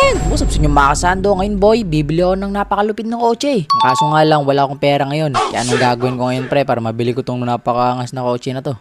friend! What's up sa inyo mga kasando? Ngayon boy, bibili ako ng napakalupit ng kotse. Ang kaso nga lang, wala akong pera ngayon. Kaya anong gagawin ko ngayon pre para mabili ko tong napakaangas na kotse na to?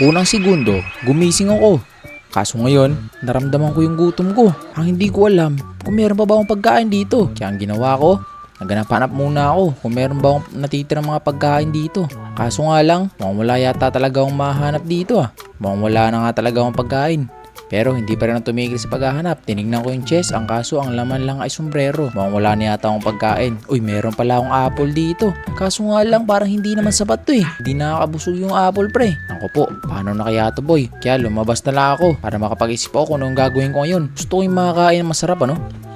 Unang segundo, gumising ako. Kaso ngayon, naramdaman ko yung gutom ko. Ang hindi ko alam kung meron pa ba akong pagkain dito. Kaya ang ginawa ko, naghanap-hanap muna ako kung meron ba akong natitirang mga pagkain dito. Kaso nga lang, mukhang wala yata talaga akong mahanap dito Mukhang wala na nga talaga akong pagkain. Pero hindi pa rin ako tumigil sa paghahanap. Tinignan ko yung chest, ang kaso ang laman lang ay sombrero. Mukhang wala na yata akong pagkain. Uy, meron pala akong apple dito. Kaso nga lang parang hindi naman sapat to Hindi nakakabusog yung apple pre. Ako po, paano na kaya to boy? Kaya lumabas na lang ako para makapag-isip ako kung anong gagawin ko ngayon. Gusto ko yung makakain na masarap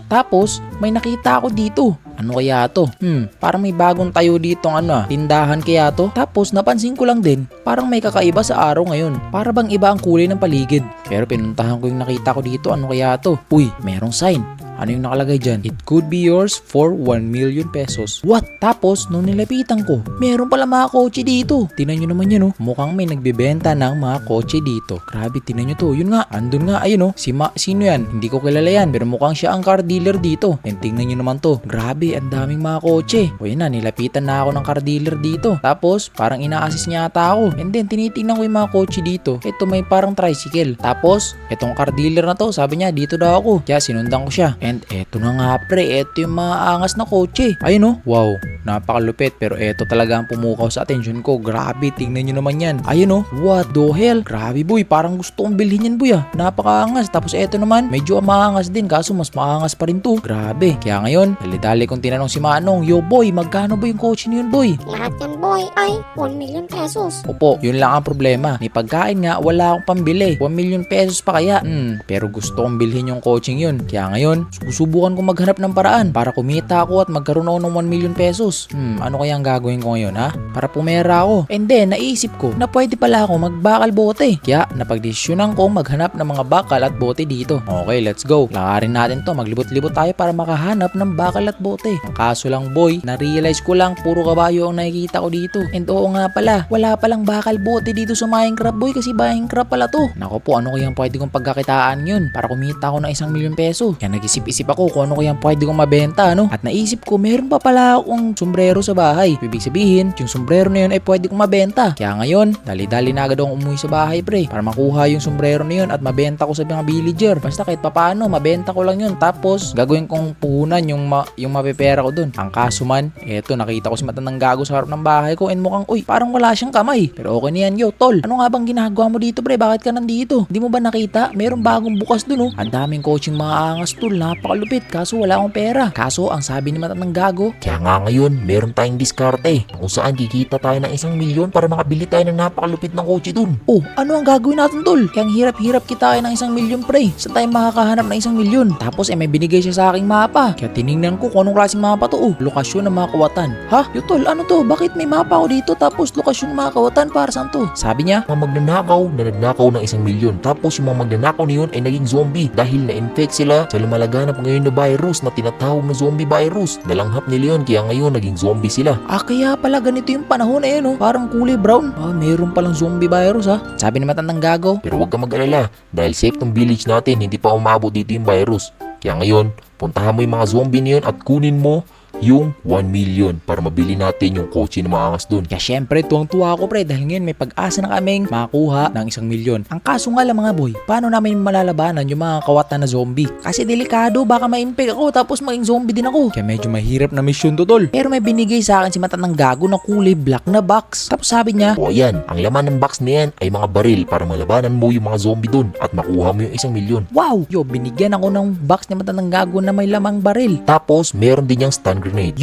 Tapos, may nakita ako dito. Ano kaya to? Parang may bagong tayo dito tindahan kaya to? Tapos, napansin ko lang din, parang may kakaiba sa araw ngayon. Para bang iba ang kulay ng paligid. Pero pinuntahan ko yung nakita ko dito, ano kaya to? Uy, merong sign. Ano yung nakalagay dyan? It could be yours for 1 million pesos. What? Tapos, nung nilapitan ko, meron pala mga kotse dito. Tingnan nyo naman yan Mukhang may nagbebenta ng mga kotse dito. Grabe, tingnan nyo to. Yun nga, andun nga, ayun sino yan? Hindi ko kilala yan. Pero mukhang siya ang car dealer dito. And tingnan nyo naman to. Grabe, ang daming mga kotse. O yun na, nilapitan na ako ng car dealer dito. Tapos, parang ina-assist niya ata ako. And then, tinitingnan ko yung mga kotse dito. Ito may parang tricycle. Tapos, itong car dealer na to, sabi niya, dito daw ako. Kaya sinundan ko siya. And eto na nga pre, eto yung mga angas na kotse. Ayun wow, napakalupit. Pero eto talaga ang pumukaw sa atensyon ko. Grabe, tingnan nyo naman yan. Ayun what the hell? Grabe boy, parang gusto kong bilhin yan boy Napakaangas. Tapos eto naman, medyo maangas din. Kaso mas maangas pa rin to. Grabe. Kaya ngayon, dali-dali kong tinanong si Manong, yo boy, magkano ba yung kotse niyo boy? Lahat yan boy ay 1 million pesos. Opo, yun lang ang problema. May pagkain nga, wala akong pambili. 1 million pesos pa kaya. Pero gusto kong bilhin yung coaching yun. Kaya ngayon, susubukan ko maghanap ng paraan para kumita ako at magkaroon ako ng 1 million pesos. Ano kaya ang gagawin ko ngayon Para pumera ako. And then, naisip ko na pwede pala ako magbakal bote. Kaya, napagdesisyonan ko maghanap ng mga bakal at bote dito. Okay, let's go. Lakarin natin to. Maglibot-libot tayo para makahanap ng bakal at bote. Ang kaso lang boy, na-realize ko lang puro kabayo ang nakikita ko dito. And oo nga pala, wala palang bakal bote dito sa Minecraft boy kasi Minecraft pala to. Nako po, ano kaya pwede kong pagkakitaan yun para kumita ako ng 1 million peso? Kaya nag-isip-isip ako kung ano kaya pwede kong mabenta At naisip ko, meron pa pala akong sombrero sa bahay. Ibig sabihin, yung sombrero na yun ay pwede kong mabenta. Kaya ngayon, dali-dali na agad akong umuwi sa bahay pre para makuha yung sombrero na yun at mabenta ko sa mga villager. Basta kahit papano, mabenta ko lang yun. Tapos, gagawin kong puhunan yung mapipera ko dun. Ang kaso man, eto, nakita ko si matandang gago sa harap ng bahay ko and mukhang, parang wala siyang kamay. Pero okay na yan, yo, tol. Ano nga bang ginagawa mo dito pre? Bakit ka nandito? Di mo ba nakita? Meron bagong bukas dun Ang daming coaching mga angas tol. Napakalupit. Kaso wala akong pera. Kaso, ang sabi ni matandang gago, kaya nga ngayon, meron tayong diskarte kung saan kikita tayo ng 1 milyon para makabili tayo ng napakalupit ng kotse dun. ano ang gagawin natin tol? Kaya ang hirap-hirap kitain ng 1 milyon pre. Saan tayo makakahanap ng 1 milyon? Tapos may binigay siya sa aking mapa. Kaya tinignan ko kung anong klaseng mapa to. Lokasyon ng mga kawatan. Ha? Yo tol, ano to? Bakit may mapa ako dito tapos lokasyon ng mga kawatan para saan to? Sabi niya, Mga magnanakaw na nagnakaw ng 1 milyon. Tapos yung mga magnanakaw na yun ay naging zombie dahil na-infect sila sa lumalaganap ngayon na virus na tinatawag na zombie virus. Nalanghap nila yun kaya ngayon naging zombie sila. kaya pala ganito yung panahon Parang kulay brown. Meron palang zombie virus Sabi ni matandang gago. Pero huwag ka mag-alala dahil safe tong village natin, hindi pa umabot dito yung virus. Kaya ngayon, puntahan mo yung mga zombie na yun at kunin mo yung 1 million para mabili natin yung kotse na maangas dun. Kaya syempre, tuwang-tuwa ako pre dahil ngayon may pag-asa na kaming makakuha ng 1 milyon. Ang kaso nga lang mga boy, paano namin malalabanan yung mga kawatan na zombie? Kasi delikado, baka ma-infect ako tapos maging zombie din ako. Kaya medyo mahirap na mission to tol. Pero may binigay sa akin si matandang gago na kulay black na box. Tapos sabi niya, O yan, ang laman ng box na yan ay mga baril para malabanan mo yung mga zombie dun at makuha mo yung 1 milyon. wow, binigyan ako ng box ni matandang gago na may lamang baril. Tapos, meron din yung stun grenade.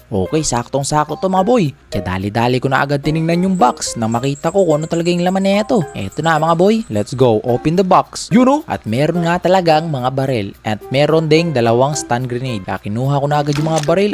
Okay, saktong-sakto to mga boy. Kaya dali-dali ko na agad tinignan yung box nang makita ko kung ano talaga yung laman nito. Eto na mga boy, let's go, open the box. At meron nga talagang mga baril. At meron ding 2 stun grenade. Kaya kinuha ko na agad yung mga baril.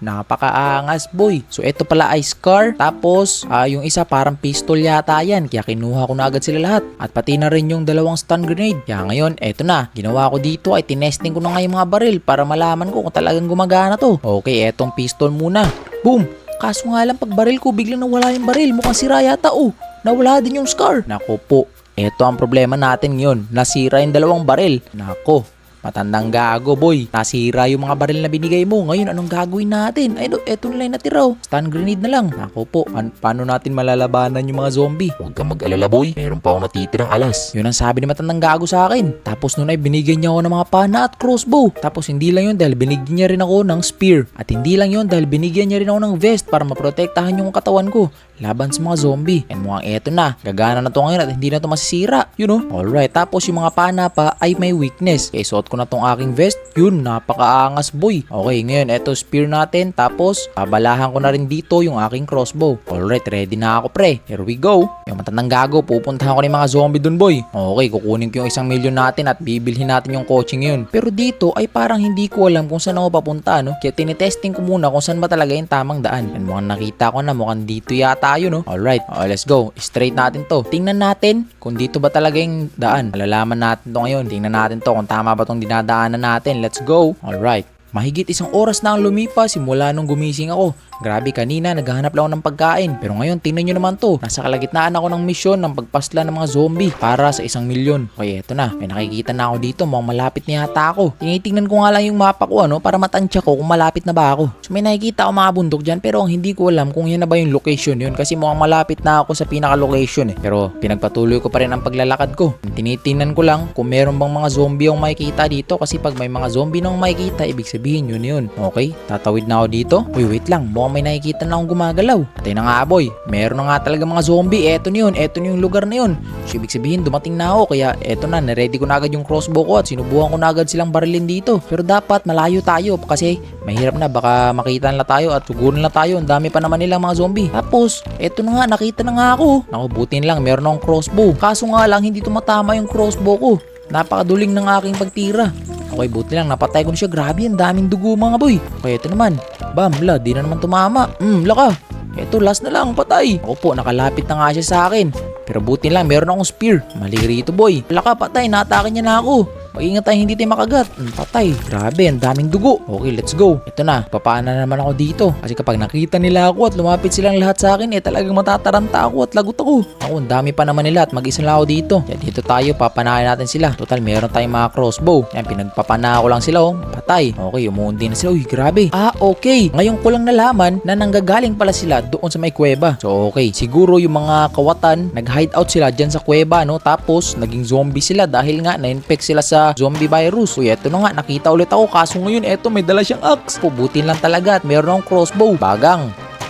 Napakaangas boy. So eto pala ay scar. Tapos yung isa parang pistol yata yan. Kaya kinuha ko na agad sila lahat. At pati na rin yung 2 stun grenade. Kaya ngayon, eto na. Ginawa ko dito ay tinesting ko na nga yung mga baril para malaman ko kung talagang gumagana to. Okay, etong pistol muna. Boom! Kaso nga lang pag baril ko biglang nawala yung baril. Mukhang sira yata Nawala din yung scar. Nako po. Ito ang problema natin ngayon. Nasira yung 2 baril. Nako. Matandang gago, boy. Nasira yung mga baril na binigay mo. Ngayon, anong gagawin natin? Ay, eto na lang natira. Stun grenade na lang. Ako po, paano natin malalabanan yung mga zombie? Huwag kang mag-alala boy, meron pa akong natitirang alas. Yun ang sabi ni matandang gago sa akin. Tapos noon ay binigyan niya ako ng mga pana at crossbow. Tapos hindi lang yun dahil binigyan niya rin ako ng spear. At hindi lang yun dahil binigyan niya rin ako ng vest para maprotektahan yung katawan ko laban sa mga zombie. And mukhang eto na, gagana na to ngayon at hindi na to masisira. You know? Alright, tapos yung mga pana pa ay may weakness. Kaya suot ko na tong aking vest. Yun, napakaangas boy. Okay, ngayon eto spear natin. Tapos, babalahan ko na rin dito yung aking crossbow. Alright, ready na ako pre. Here we go. Yung matandang gago, pupuntahan ko ng mga zombie dun boy. Okay, kukunin ko yung 1 milyon natin at bibilhin natin yung coaching ngayon. Pero dito ay parang hindi ko alam kung saan ako papunta, no? Kaya tinitesting ko muna kung saan ba talaga yung tamang daan. And mukhang nakita ko na mukhang dito yata yun, no? Alright, let's go. Straight natin to. Tingnan natin kung dito ba talaga yung daan. Malalaman natin to ngayon. Tingnan natin to kung tama ba tong dinadaanan natin. Let's go. Alright. Mahigit 1 oras na ang lumipas simula nung gumising ako. Grabe, kanina naghahanap lang ako ng pagkain. Pero ngayon, tingnan nyo naman to. Nasa kalagitnaan ako ng misyon ng pagpasla ng mga zombie para sa 1 milyon. Okay, eto na. May nakikita na ako dito. Mukhang malapit na yata ako. Tinitingnan ko nga lang yung mapa ko, ano, para matansya ko kung malapit na ba ako. So may nakikita ako mga bundok dyan, pero ang hindi ko alam kung yan na ba yung location yun. Kasi mukhang malapit na ako sa pinaka-location eh. Pero pinagpatuloy ko pa rin ang paglalakad ko. Tinitingnan ko lang kung meron bang mga zombie yung makikita dito. Kasi pag may mga zombie nang makikita, ibig sabihin yun. Okay, tatawid na ako dito. Uy, wait lang. Mukhang may nakikita na akong gumagalaw. Atay na nga boy. Meron na nga talaga mga zombie. Eto na yun. Eto na yung lugar na yun. So, ibig sabihin, dumating na ako. Kaya eto na, naready ko na agad yung crossbow ko at sinubukan ko na agad silang barilin dito. Pero dapat malayo tayo kasi mahirap na. Baka makita nila tayo at sugurin na tayo. Ang dami pa naman nilang mga zombie. Tapos, eto na nga, nakita na nga ako. Naku, butin lang. Meron akong crossbow. Kaso nga lang, hindi tumatama yung crossbow ko. Napakaduling ng aking pagtira. Okay, buti lang, napatay ko na siya. Grabe, ang daming dugo mga boy. Okay, ito naman. Bam, di na naman tumama. Laka. Ito, last na lang, patay. Ako po, nakalapit na nga siya sa akin. Pero buti lang, meron akong spear. Mali rito boy. Laka, patay, natake niya na ako. Mag-ingat tayo, hindi tayo makagat. Patay. Grabe, ang daming dugo. Okay, let's go. Ito na, papaana na naman ako dito. Kasi kapag nakita nila ako at lumapit silang lahat sa akin, talagang matataranta ako at lagot ako. Ako, ang dami pa naman nila at mag-isa lang ako dito. Kaya dito tayo, papanahin natin sila. Total, meron tayong mga crossbow. Yan, pinagpapana ko lang sila, Patay. Okay, umuundi na sila. Uy, grabe. Okay. Ngayon ko lang nalaman na nanggagaling pala sila doon sa may kuweba. So, okay. Siguro yung mga kawatan, nag-hideout sila dyan sa kuweba, no? Tapos, naging zombie sila dahil nga na-infect sila sa zombie virus. Uy, eto na nga, nakita ulit ako. Kaso ngayon, eto, may dala siyang axe. Pubutin lang talaga at meron akong crossbow. Bagang.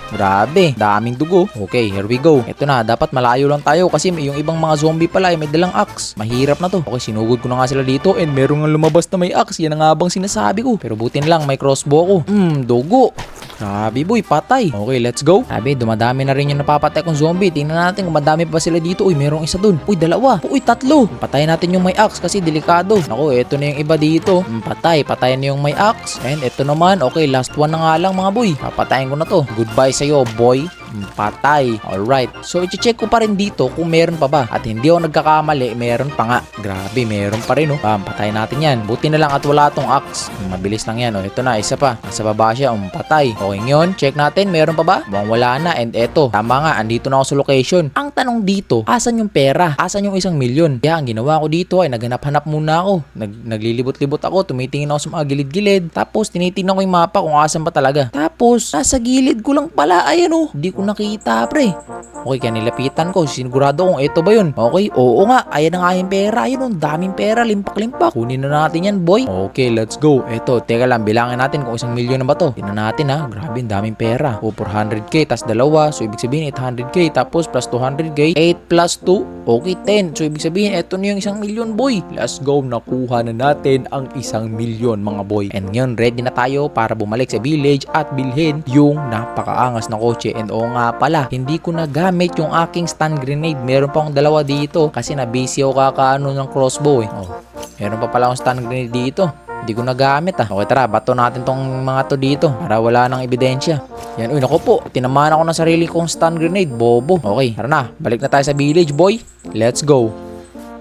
Grabe, daming dugo. Okay, here we go. Ito na, dapat malayo lang tayo kasi yung ibang mga zombie pala ay may dalang axe. Mahirap na to. Okay, sinugod ko na nga sila dito and meron nga lumabas na may axe. Yan ang nga bang sinasabi ko. Pero butin lang, may crossbow ko. Dugo. Grabe boy, patay. Okay, let's go. Sabi, dumadami na rin yung napapatay kong zombie. Tingnan natin kung madami pa sila dito. Uy, merong isa dun. Uy, dalawa. Uy, 3. Patayin natin yung may axe kasi delikado. Ako, eto na yung iba dito. Patay. Patayin na yung may axe. And eto naman, okay, last one na nga lang mga boy. Papatayin ko na to. Goodbye sa'yo, boy. Patay. Alright. So, i-check ko pa rin dito kung meron pa ba. At hindi ako nagkakamali, meron pa nga. Grabe, meron pa rin, Patayin natin yan. Buti na lang at wala tong axe. Mabilis lang yan, Ito na, isa pa. Nasa baba siya, patay. Okay, ngayon, check natin, meron pa ba? Mukhang wala na. And eto, tama nga, andito na ako sa location. Ang tanong dito, asan yung pera? Asan yung 1 milyon? Kaya, ang ginawa ko dito ay naghanap-hanap muna ako. Naglilibot-libot ako, tumitingin ako sa mga gilid-gilid. Tapos, tinitingnan ko yung mapa kung asan ba talaga. Tapos, nasa gilid ko lang pala, ayan Di ko nakita, pre. Okay, kaya nilapitan ko. Sinigurado kung ito ba yun. Okay, oo nga. Ayan na nga yung pera. Ayun, daming pera. Limpak-limpak. Kunin na natin yan, boy. Okay, let's go. Eto, teka lang. Bilangin natin kung 1 milyon na ba to. Tingnan natin, Grabe, daming pera. 400k, tas dalawa. So, ibig sabihin, 800k. Tapos, plus 200k. 8 plus 2. Okay, 10. So, ibig sabihin, eto na yung 1 milyon, boy. Let's go. Nakuha na natin ang 1 milyon, mga boy. And ngayon, ready na tayo para bumalik sa village at bilhin yung napakaangas na kotse. And nga pala, hindi ko nagamit yung aking stun grenade. Meron pa akong dalawa dito kasi na-busy ako kakaano ng crossbow Meron pa pala akong stun grenade dito. Hindi ko nagamit Okay, tara, bato natin tong mga to dito para wala nang ebidensya. Yan, uy, naku po. Tinamaan ako ng sarili kong stun grenade. Bobo. Okay, tara na. Balik na tayo sa village, boy. Let's go.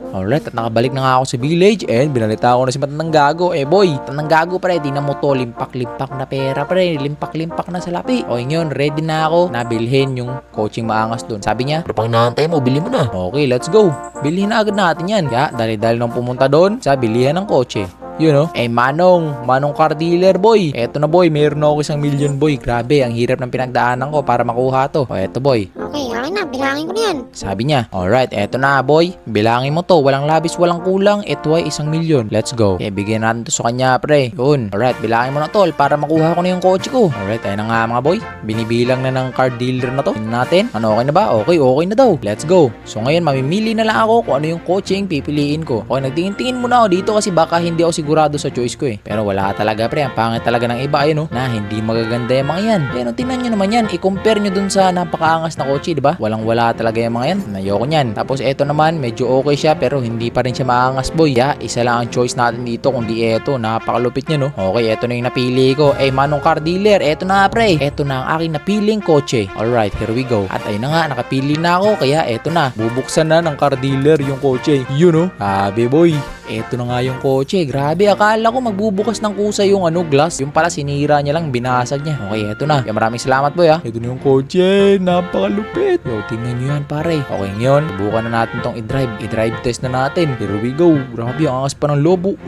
Alright, at nakabalik na nga ako sa village and binalita ko na si matandang gago. Boy, matandang gago pre, di na mo to, limpak-limpak na pera pre, limpak-limpak na sa lapi. Ngayon, ready na ako na bilhin yung coaching maangas dun. Sabi niya, Pero pang inaantay mo, bili mo na. okay, let's go. Bilhin na agad natin yan. Kaya, dali-dali nang pumunta doon sa bilihan ng kotse. Yun, oh. Eh, Manong car dealer, boy. Eto na, boy. Meron na ako 1,000,000, boy. Grabe, ang hirap ng pinagdaanan ko para makuha to. O, eto, boy. Okay, akin na. Bilangin ko na yan. Sabi niya, alright, eto na, boy. Bilangin mo to. Walang labis, walang kulang. Ito ay 1,000,000. Let's go. Eh, bigyan natin to sa kanya, pre. Yun. Alright, bilangin mo na, tol, para makuha ko na yung kotse ko. Alright, ayun na nga, mga boy. Binibilang na ng car dealer na to. Tingnan natin. Ano, okay na ba? Okay na daw. Let's go. So, ngayon, mamimili na lang ako kung ano yung kotse yung pipiliin ko. Okay, nagtingin-tingin muna ako dito kasi baka hindi ako sigurado sa choice ko eh. Pero wala talaga, pre. Ang pangit talaga ng iba, ayun, oh, na hindi magaganda yung mga yan. Pero tingnan nyo naman yan. I-compare nyo dun sa napakaangas na kotse, di ba? Walang-wala talaga yung mga yan. Ayoko nyan. Tapos, eto naman, medyo okay siya pero hindi pa rin siya maangas, boy. Isa lang ang choice natin dito kundi eto. Napakalupit niya, no? Okay, eto na yung napili ko. Eh, Manong car dealer, eto na, pre. Eto na ang aking napiling kotse. Alright, here we go. At ayun na nga, nakapili na ako. Kaya eto na. Bubuksan na ng car dealer yung kotse. Yun, no? Sabi, boy. Eto na nga yung kotse. Grabe, akala ko magbubukas ng kusa yung glass. Yung pala, sinira niya lang, binasag niya. Okay, eto na. Kaya maraming salamat, boy, ha. Eto na yung kotse. Napakalupit. Yo, tingnan nyo yan, pare. Okay, ngayon, subukan na natin tong i-drive. I-drive test na natin. Here we go. Grabe, ang angas pa ng lobo.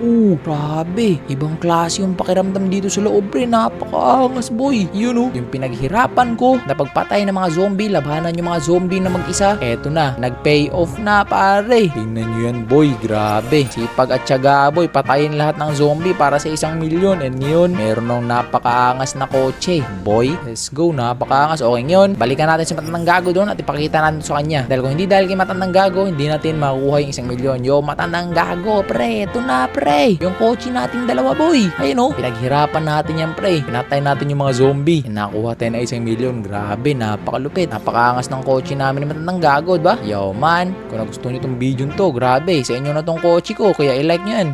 Grabe. Ibang klase yung pakiramdam dito sa loob, pre. Napakaangas, boy. Yun, oh. Yung pinaghirapan ko na pagpatay ng mga zombie, labanan yung mga zombie na mag-isa. Eto na. Nag-pay off na, pare. Tingnan nyo yan, boy. Grabe. Sipag at tiyaga, boy. Patayin lahat ng zombie para sa 1,000,000. And yun, meron nung napakaangas na kotse. Boy, let's go. Napakaangas. Okay, ngayon, balikan natin si Matandang Gago doon at ipakita natin sa kanya. Dahil kung hindi dahil kay Matandang Gago, hindi natin makukuha yung 1,000,000. Yo, Matandang Gago, pre. Ito na, pre. Yung kotse nating dalawa, boy. Ayun, oh. Pinaghirapan natin yan, pre. Pinatay natin yung mga zombie. Nakuha tayo na 1,000,000. Grabe, napakalupit. Napakaangas ng kotse namin ni Matandang Gago, diba? Yo, man. Kung nagustuhan nyo itong video to, grabe. Sa inyo na tong kotse ko. Kaya i-like nyo yan.